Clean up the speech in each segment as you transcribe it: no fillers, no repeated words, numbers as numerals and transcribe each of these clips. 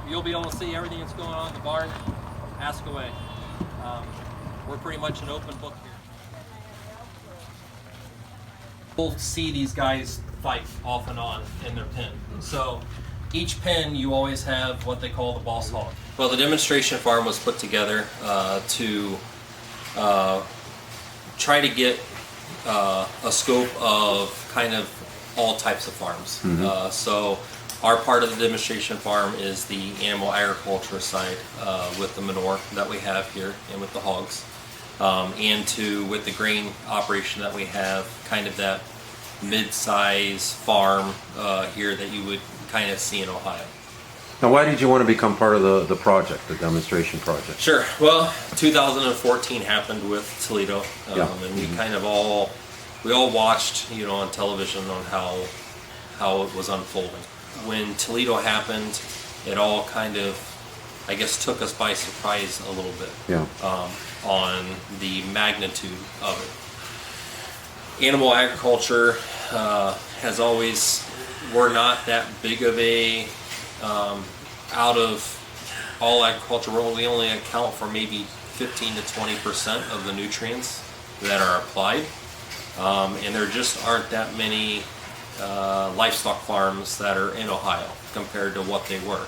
you'll be able to see everything that's going on in the barn. Ask away. We're pretty much an open book here. We'll see these guys fight off and on in their pen. So each pen you always have what they call the boss hog. Well, the demonstration farm was put together to try to get a scope of kind of all types of farms. So our part of the demonstration farm is the animal agriculture side with the manure that we have here and with the hogs. And with the grain operation that we have, kind of that mid-size farm here that you would kind of see in Ohio. Now, why did you want to become part of the project, the demonstration project? Sure. Well, 2014 happened with Toledo, and we kind of all watched, on television on how it was unfolding. When Toledo happened, it all kind of, I guess, took us by surprise a little bit on the magnitude of it. Animal agriculture has always, we're not that big of a, out of all agriculture, we only account for maybe 15 to 20% of the nutrients that are applied. And there just aren't that many livestock farms that are in Ohio compared to what they were.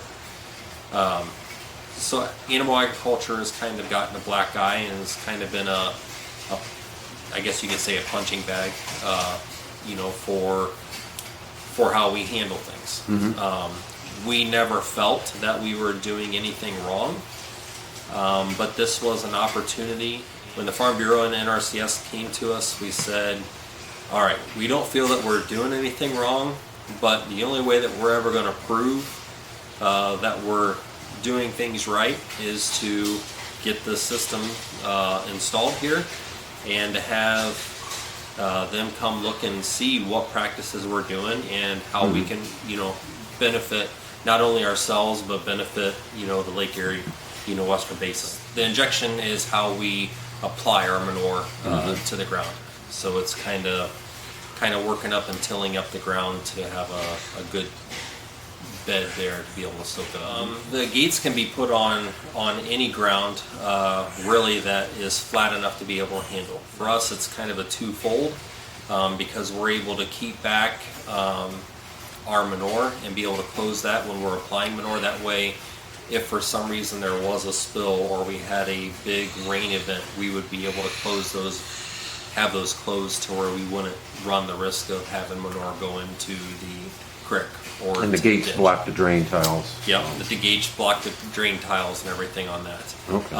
So animal agriculture has kind of gotten a black eye and has kind of been I guess you could say a punching bag, for how we handle things. We never felt that we were doing anything wrong, but this was an opportunity. When the Farm Bureau and NRCS came to us, we said, all right, we don't feel that we're doing anything wrong, but the only way that we're ever going to prove that we're doing things right is to get the system installed here and to have them come look and see what practices we're doing and how we can, benefit not only ourselves but benefit, the Lake Erie, western basin. The injection is how we apply our manure to the ground. So it's kind of working up and tilling up the ground to have a good bed there to be able to soak it. The gates can be put on any ground really that is flat enough to be able to handle. For us, it's kind of a twofold because we're able to keep back our manure and be able to close that when we're applying manure. That way, if for some reason there was a spill or we had a big rain event, we would be able to have those closed to where we wouldn't run the risk of having manure go into the creek. And the gates block the drain tiles. Yeah, the gates block the drain tiles and everything on that. Okay.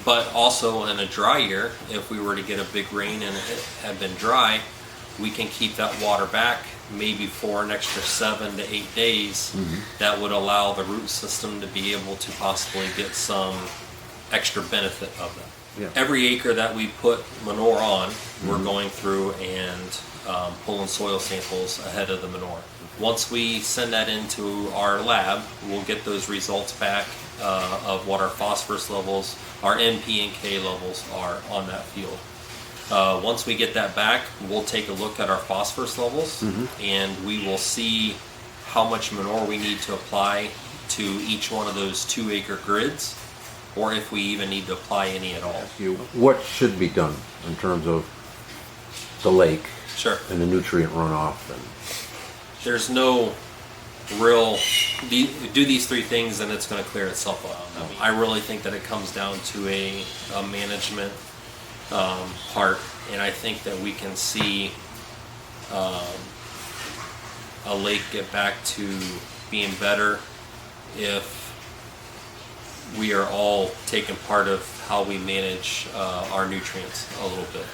But also in a dry year, if we were to get a big rain and it had been dry, we can keep that water back maybe for an extra 7 to 8 days. That would allow the root system to be able to possibly get some extra benefit of that. Yeah. Every acre that we put manure on, we're going through and pulling soil samples ahead of the manure. Once we send that into our lab, we'll get those results back of what our phosphorus levels, our NP and K levels are on that field. Once we get that back, we'll take a look at our phosphorus levels and we will see how much manure we need to apply to each one of those 2-acre grids, or if we even need to apply any at all. What should be done in terms of the lake and the nutrient runoff? There's no real, do these 3 things and it's going to clear itself up. I really think that it comes down to a management part, and I think that we can see a lake get back to being better if we are all taking part of how we manage our nutrients a little bit.